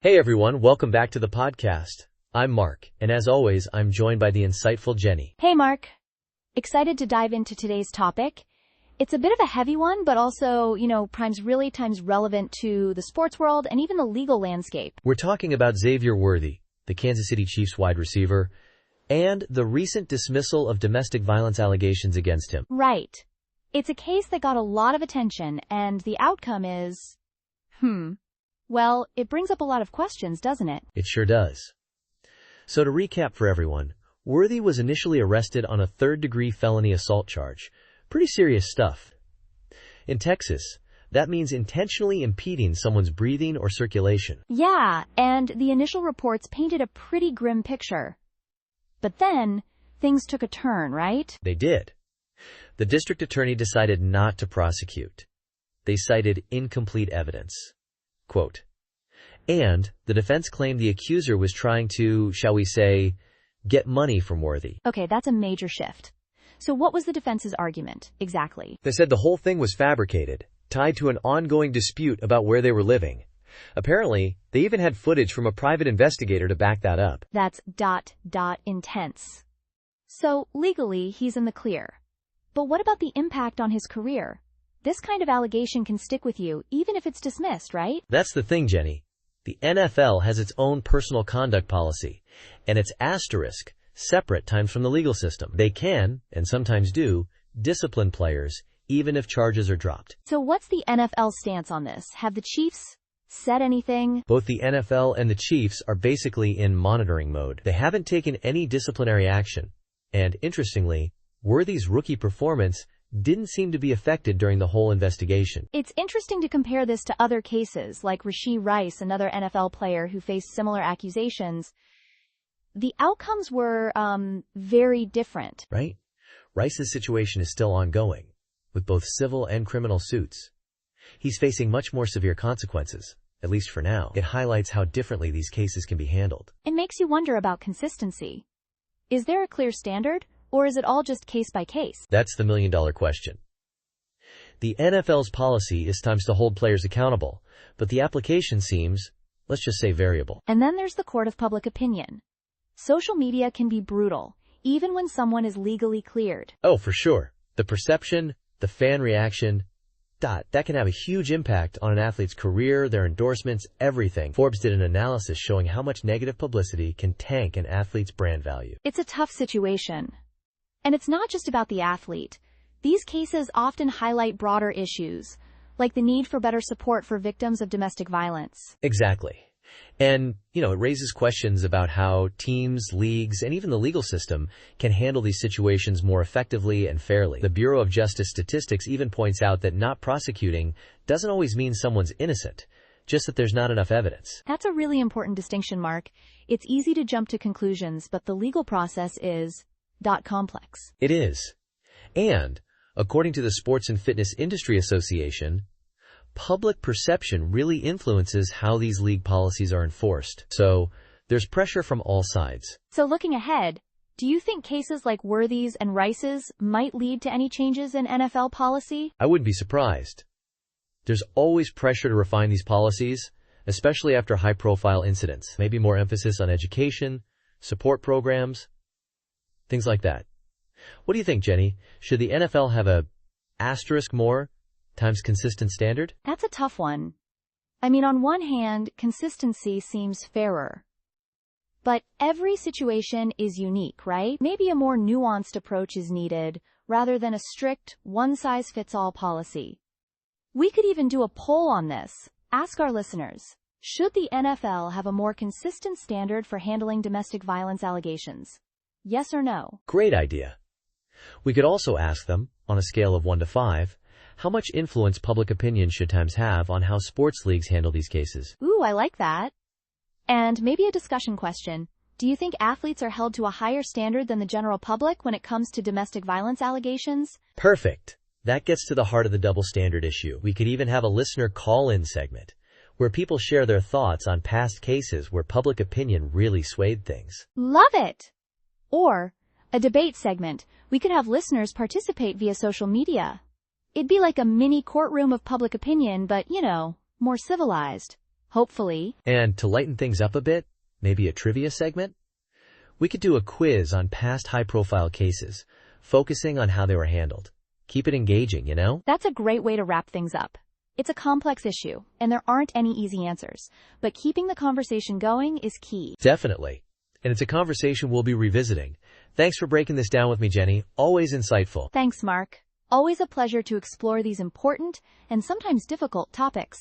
Hey everyone, welcome back to the podcast. I'm Mark, and as always, I'm joined by the insightful Jenny. Hey Mark. Excited to dive into today's topic. It's a bit of a heavy one, but also, times relevant to the sports world and even the legal landscape. We're talking about Xavier Worthy, the Kansas City Chiefs wide receiver, and the recent dismissal of domestic violence allegations against him. Right. It's a case that got a lot of attention, and the outcome is, well, it brings up a lot of questions, doesn't it? It sure does. So to recap for everyone, Worthy was initially arrested on a third-degree felony assault charge. Pretty serious stuff. In Texas, that means intentionally impeding someone's breathing or circulation. Yeah, and the initial reports painted a pretty grim picture. But then, things took a turn, right? They did. The district attorney decided not to prosecute. They cited incomplete evidence. Quote, and the defense claimed the accuser was trying to, shall we say, get money from Worthy. Okay, that's a major shift. So what was the defense's argument, exactly? They said the whole thing was fabricated, tied to an ongoing dispute about where they were living. Apparently, they even had footage from a private investigator to back that up. That's intense. So, legally, he's in the clear. But what about the impact on his career? This kind of allegation can stick with you, even if it's dismissed, right? That's the thing, Jenny. The NFL has its own personal conduct policy, and it's asterisk, separate times from the legal system. They can, and sometimes do, discipline players, even if charges are dropped. So what's the NFL stance on this? Have the Chiefs said anything? Both the NFL and the Chiefs are basically in monitoring mode. They haven't taken any disciplinary action. And interestingly, Worthy's rookie performance didn't seem to be affected during the whole investigation. It's interesting to compare this to other cases, like Rashee Rice, another NFL player who faced similar accusations. The outcomes were, very different. Right? Rice's situation is still ongoing, with both civil and criminal suits. He's facing much more severe consequences, at least for now. It highlights how differently these cases can be handled. It makes you wonder about consistency. Is there a clear standard, or is it all just case by case? That's the million-dollar question. The NFL's policy is times to hold players accountable, but the application seems, let's just say, variable. And then there's the court of public opinion. Social media can be brutal, even when someone is legally cleared. Oh, for sure. The perception, the fan reaction, that can have a huge impact on an athlete's career, their endorsements, everything. Forbes did an analysis showing how much negative publicity can tank an athlete's brand value. It's a tough situation. And it's not just about the athlete. These cases often highlight broader issues, like the need for better support for victims of domestic violence. Exactly. And, it raises questions about how teams, leagues, and even the legal system can handle these situations more effectively and fairly. The Bureau of Justice Statistics even points out that not prosecuting doesn't always mean someone's innocent, just that there's not enough evidence. That's a really important distinction, Mark. It's easy to jump to conclusions, but the legal process is complex. It is. And, according to the Sports and Fitness Industry Association, public perception really influences how these league policies are enforced. So, there's pressure from all sides. So looking ahead, do you think cases like Worthy's and Rice's might lead to any changes in NFL policy? I wouldn't be surprised. There's always pressure to refine these policies, especially after high-profile incidents. Maybe more emphasis on education, support programs, things like that. What do you think, Jenny? Should the NFL have a asterisk more times consistent standard? That's a tough one. I mean, on one hand, consistency seems fairer. But every situation is unique, right? Maybe a more nuanced approach is needed, rather than a strict, one-size-fits-all policy. We could even do a poll on this. Ask our listeners, should the NFL have a more consistent standard for handling domestic violence allegations? Yes or no? Great idea. We could also ask them, on a scale of 1 to 5, how much influence public opinion should times have on how sports leagues handle these cases? Ooh, I like that. And maybe a discussion question. Do you think athletes are held to a higher standard than the general public when it comes to domestic violence allegations? Perfect. That gets to the heart of the double standard issue. We could even have a listener call-in segment, where people share their thoughts on past cases where public opinion really swayed things. Love it! Or a debate segment. We could have listeners participate via social media. It'd be like a mini courtroom of public opinion, but, more civilized. Hopefully. And to lighten things up a bit, maybe a trivia segment? We could do a quiz on past high-profile cases, focusing on how they were handled. Keep it engaging, you know? That's a great way to wrap things up. It's a complex issue, and there aren't any easy answers, but keeping the conversation going is key. Definitely. And it's a conversation we'll be revisiting. Thanks for breaking this down with me, Jenny. Always insightful. Thanks, Mark. Always a pleasure to explore these important and sometimes difficult topics.